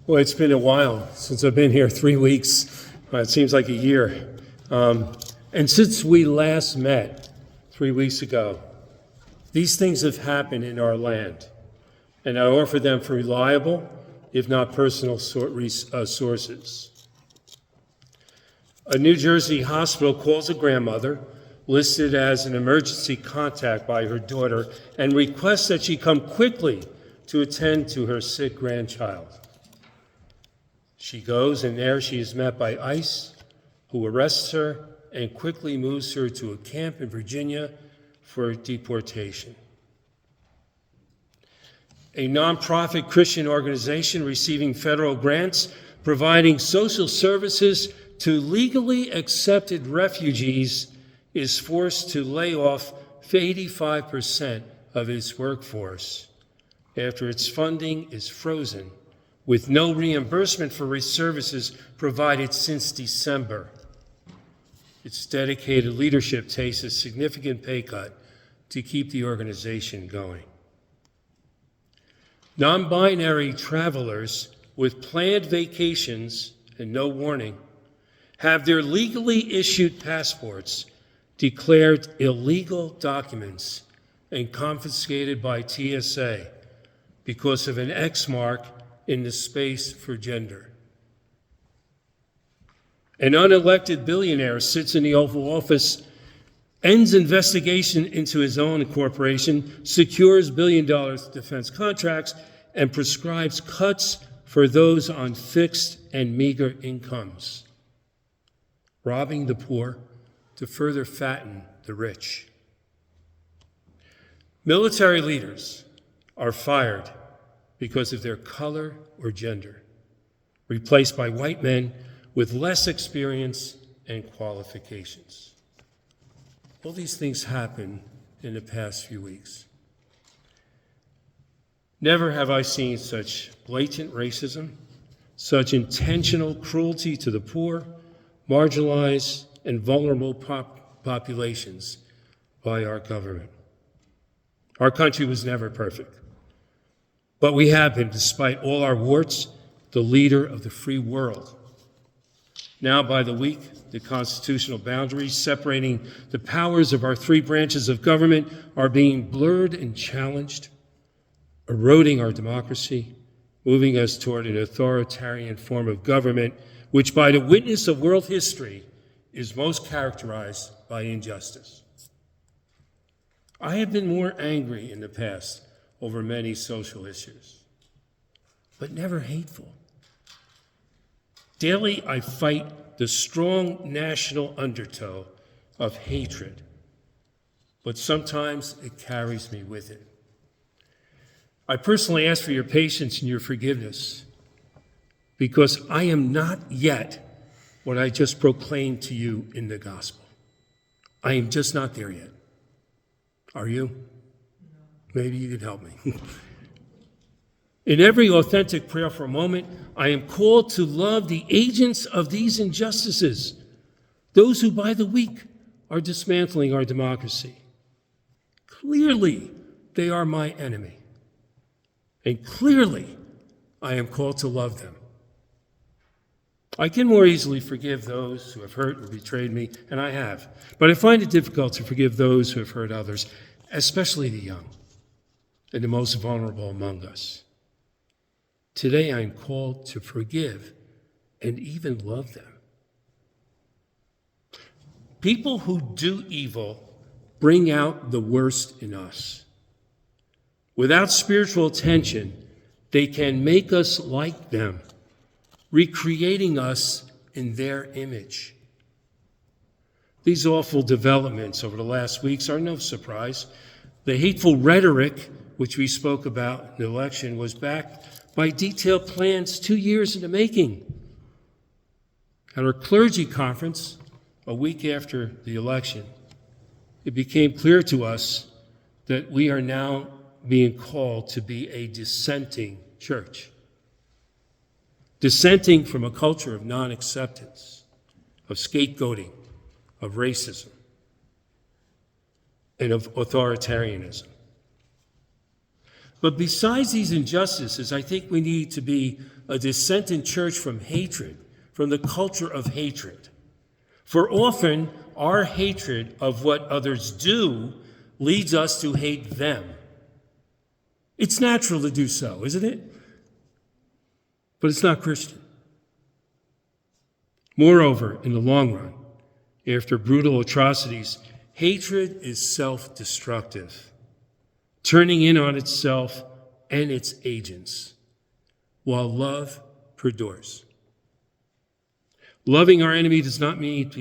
Well, it's been a while since I've been here, 3 weeks. It seems like a year. And since we last met 3 weeks ago, these things have happened in our land, and I offer them from reliable, if not personal, sources. A New Jersey hospital calls a grandmother listed as an emergency contact by her daughter and requests that she come quickly to attend to her sick grandchild. She goes, and there she is met by ICE, who arrests her and quickly moves her to a camp in Virginia for deportation. A nonprofit Christian organization receiving federal grants providing social services to legally accepted refugees is forced to lay off 85% of its workforce after its funding is frozen, with no reimbursement for services provided since December. Its dedicated leadership takes a significant pay cut to keep the organization going. Non-binary travelers with planned vacations and no warning have their legally issued passports declared illegal documents and confiscated by TSA because of an X mark in the space for gender. An unelected billionaire sits in the Oval Office, ends investigation into his own corporation, secures billion-dollar defense contracts, and prescribes cuts for those on fixed and meager incomes, robbing the poor to further fatten the rich. Military leaders are fired because of their color or gender, replaced by white men with less experience and qualifications. All these things happen in the past few weeks. Never have I seen such blatant racism, such intentional cruelty to the poor, marginalized, and vulnerable populations by our government. Our country was never perfect, but we have been, despite all our warts, the leader of the free world. Now, by the week, the constitutional boundaries separating the powers of our three branches of government are being blurred and challenged, eroding our democracy, moving us toward an authoritarian form of government, which, by the witness of world history, is most characterized by injustice. I have been more angry in the past over many social issues, but never hateful. Daily, I fight the strong national undertow of hatred, but sometimes it carries me with it. I personally ask for your patience and your forgiveness, because I am not yet what I just proclaimed to you in the gospel. I am just not there yet. Are you? Maybe you can help me. In every authentic prayer for a moment, I am called to love the agents of these injustices, those who by the week are dismantling our democracy. Clearly, they are my enemy. And clearly, I am called to love them. I can more easily forgive those who have hurt or betrayed me, and I have. But I find it difficult to forgive those who have hurt others, especially the young and the most vulnerable among us. Today I am called to forgive and even love them. People who do evil bring out the worst in us. Without spiritual attention, they can make us like them, recreating us in their image. These awful developments over the last weeks are no surprise. The hateful rhetoric, which we spoke about in the election, was backed by detailed plans 2 years in the making. At our clergy conference, a week after the election, it became clear to us that we are now being called to be a dissenting church. Dissenting from a culture of non-acceptance, of scapegoating, of racism, and of authoritarianism. But besides these injustices, I think we need to be a descent in church from hatred, from the culture of hatred. For often, our hatred of what others do leads us to hate them. It's natural to do so, isn't it? But it's not Christian. Moreover, in the long run, after brutal atrocities, hatred is self-destructive, turning in on itself and its agents, while love perdures. Loving our enemy does not mean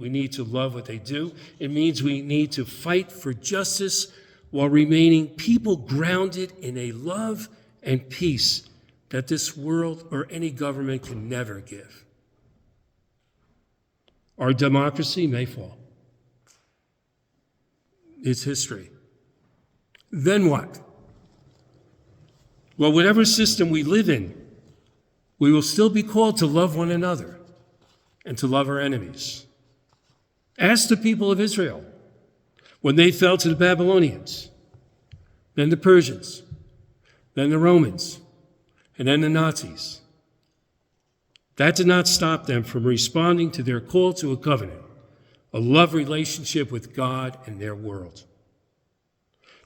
we need to love what they do. It means we need to fight for justice while remaining people grounded in a love and peace that this world or any government can never give. Our democracy may fall. It's history. Then what? Well, whatever system we live in, we will still be called to love one another and to love our enemies. Ask the people of Israel when they fell to the Babylonians, then the Persians, then the Romans, and then the Nazis. That did not stop them from responding to their call to a covenant, a love relationship with God and their world.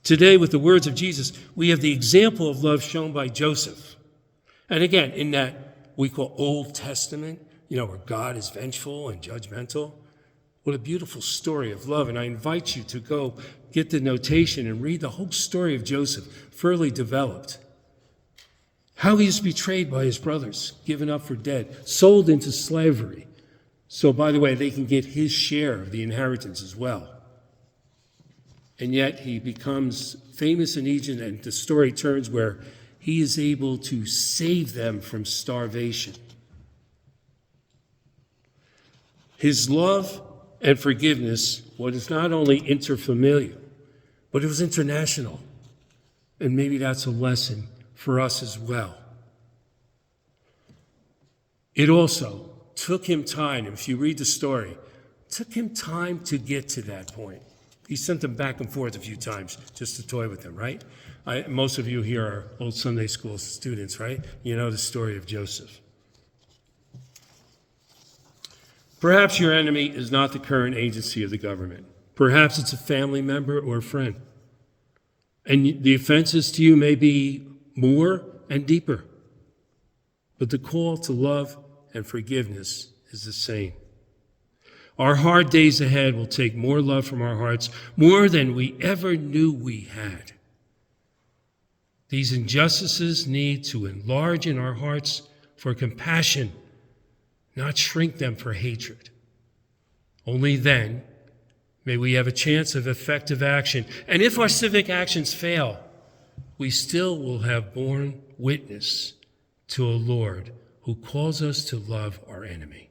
Today, with the words of Jesus, we have the example of love shown by Joseph. And again, in that we call Old Testament, where God is vengeful and judgmental. What a beautiful story of love. And I invite you to go get the notation and read the whole story of Joseph, fully developed. How he is betrayed by his brothers, given up for dead, sold into slavery. So, by the way, they can get his share of the inheritance as well. And yet he becomes famous in Egypt, and the story turns where he is able to save them from starvation. His love and forgiveness was not only interfamilial, but it was international. And maybe that's a lesson for us as well. It also took him time, if you read the story, it took him time to get to that point. He sent them back and forth a few times just to toy with them, right? Most of you here are old Sunday school students, right? You know the story of Joseph. Perhaps your enemy is not the current agency of the government. Perhaps it's a family member or a friend. And the offenses to you may be more and deeper. But the call to love and forgiveness is the same. Our hard days ahead will take more love from our hearts, more than we ever knew we had. These injustices need to enlarge in our hearts for compassion, not shrink them for hatred. Only then may we have a chance of effective action. And if our civic actions fail, we still will have borne witness to a Lord who calls us to love our enemy.